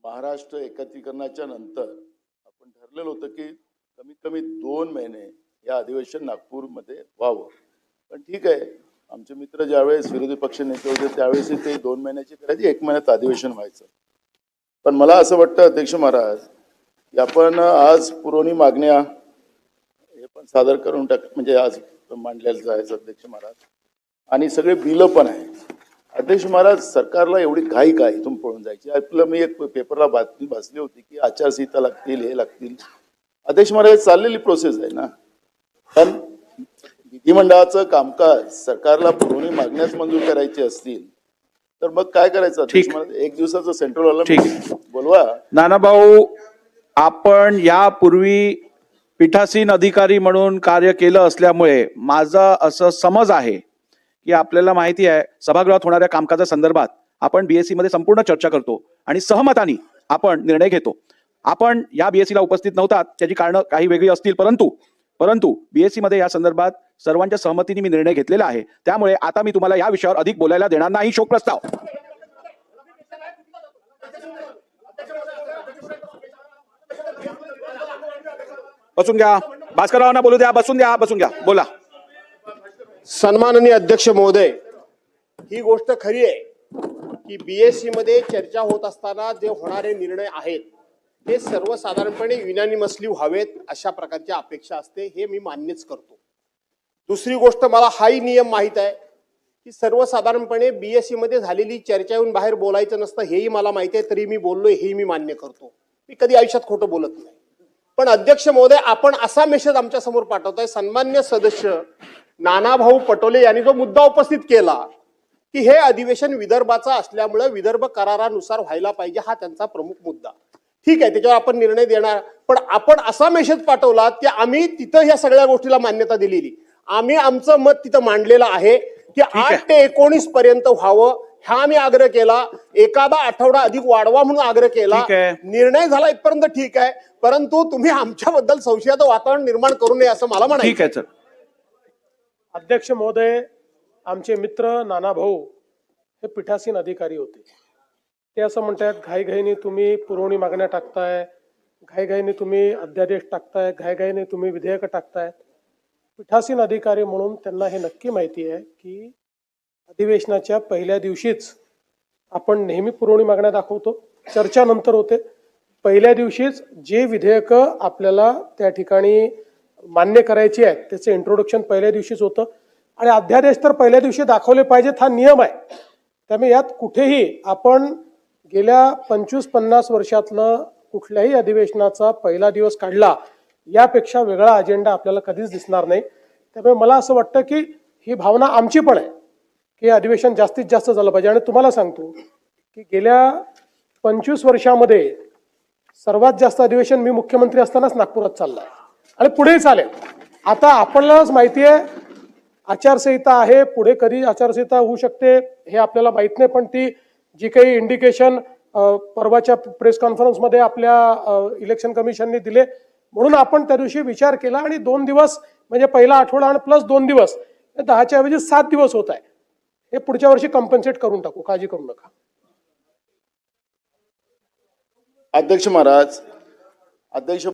महाराष्ट्र एकत्रीकरणाच्या नंतर आपण ठरलेलं होतं की कमीत कमी 2 महिने या अधिवेशन नागपूरमध्ये व्हावं. पण ठीक आहे, आमचे मित्र ज्यावेळेस विरोधी पक्ष नेते होते त्यावेळेस ते 2 महिन्याची करायची, 1 महिन्यात अधिवेशन व्हायचं. पण मला असं वाटतं अध्यक्ष महाराज की आपण आज पुरवणी मागण्या हे पण सादर करून म्हणजे आज मांडलेलं आहे अध्यक्ष महाराज, आणि सगळे बिलं पण आहे. अध्यक्ष महाराज, सरकारला एवढी घाई काय इथून पळून जायची? आपलं मी एक पेपरला बातमी वाचली होती की आचारसंहिता लागतील, हे लागतील. अध्यक्ष महाराज, चाललेली प्रोसेस आहे ना. पण विधिमंडळाचं कामकाज सरकारला पुरवणी मागण्यास मंजूर करायची असतील तर मग काय करायचं अध्यक्ष महाराज? एक दिवसाचं सेंट्रल हॉल बोलवा. नानाभाऊ, आपण यापूर्वी पीठासीन अधिकारी म्हणून कार्य केलं असल्यामुळे माझा असं समज आहे की आपल्याला माहिती आहे सभागृहात होणाऱ्या कामकाजा संदर्भात आपण बीएससी मध्ये संपूर्ण चर्चा करतो आणि सहमताने आपण निर्णय घेतो. आपण या बीएससी ला उपस्थित नव्हतात, त्याची कारणं काही वेगळी असतील, परंतु बीएससी मध्ये या संदर्भात सर्वांच्या सहमतीने मी निर्णय घेतलेला आहे. त्यामुळे आता मी तुम्हाला या विषयावर अधिक बोलायला देणार नाही. शोक प्रस्ताव. बसून घ्या. भास्कररावांना बोलू द्या. बसून घ्या. बोला. सन्माननीय अध्यक्ष महोदय, ही गोष्ट खरी आहे की बीएससी मध्ये चर्चा होत असताना जे होणारे निर्णय आहेत हे सर्वसाधारणपणे युनॅनिमसली व्हावेत अशा प्रकारची अपेक्षा असते, हे मी मान्यच करतो. दुसरी गोष्ट, मला हाही नियम माहित आहे की सर्वसाधारणपणे बीएससी मध्ये झालेली चर्चा येऊन बाहेर बोलायचं नसतं, हेही मला माहिती आहे, तरी मी बोललोय हेही मी मान्य करतो. मी कधी आयुष्यात खोटं बोलत नाही. पण अध्यक्ष महोदय, आपण असा मेसेज आमच्या समोर पाठवताय, सन्मान्य सदस्य नानाभाऊ पटोले यांनी जो मुद्दा उपस्थित केला की हे अधिवेशन विदर्भाचा असल्यामुळे विदर्भ करारानुसार व्हायला पाहिजे, हा त्यांचा प्रमुख मुद्दा. ठीक आहे, त्याच्यावर आपण निर्णय देणार. पण आपण असा मेसेज पाठवला की आम्ही तिथं ह्या सगळ्या गोष्टीला मान्यता दिलेली, आम्ही आमचं मत तिथं मांडलेलं आहे की 8 ते 19 पर्यंत व्हावं, हा आम्ही आग्रह केला. एखादा आठवडा अधिक वाढवा म्हणून आग्रह केला. निर्णय झाला इथपर्यंत ठीक आहे, परंतु तुम्ही आमच्याबद्दल संशयाचं वातावरण निर्माण करू नये असं मला म्हणायचं. ठीक आहे सर. अध्यक्ष महोदय, आमचे मित्र नानाभाऊ हे पीठासीन अधिकारी होते. ते असं म्हणतात घाईघाईने तुम्ही पुरवणी मागण्या टाकताय, घाईघाईने तुम्ही अध्यादेश टाकताय, घाईघाईने तुम्ही विधेयक टाकताय. पीठासीन अधिकारी म्हणून त्यांना हे नक्की माहिती आहे की अधिवेशनाच्या पहिल्या दिवशीच आपण नेहमी पुरवणी मागण्या दाखवतो, चर्चा नंतर होते. पहिल्या दिवशीच जे विधेयक आपल्याला त्या ठिकाणी मान्य करायची आहेत त्याचे इंट्रोडक्शन पहिल्या दिवशीच होतं, आणि अध्यादेश तर पहिल्या दिवशी दाखवले पाहिजेत, हा नियम आहे. त्यामुळे यात कुठेही आपण गेल्या 25-50 वर्षातलं कुठल्याही अधिवेशनाचा पहिला दिवस काढला यापेक्षा वेगळा अजेंडा आपल्याला कधीच दिसणार नाही. त्यामुळे मला असं वाटतं की ही भावना आमची पण आहे की अधिवेशन जास्तीत जास्त झालं पाहिजे. आणि तुम्हाला सांगतो की गेल्या 25 वर्षामध्ये सर्वात जास्त अधिवेशन मी मुख्यमंत्री असतानाच नागपुरात चाललंय आणि पुढेही चालेल. आता आपल्यालाच माहिती आहे आचारसंहिता आहे, पुढे कधी आचारसंहिता होऊ शकते हे आपल्याला माहित नाही, पण ती जी काही इंडिकेशन परवाच्या प्रेस कॉन्फरन्समध्ये आपल्या इलेक्शन कमिशनने दिले, म्हणून आपण त्या दिवशी विचार केला आणि 2 दिवस म्हणजे पहिला आठवडा आणि प्लस 2 दिवस, 10च्या ऐवजी 7 दिवस होत आहे. हे पुढच्या वर्षी कॉम्पन्सेट करून टाकू, काळजी करू नका. अध्यक्ष महाराज, अध्यक्ष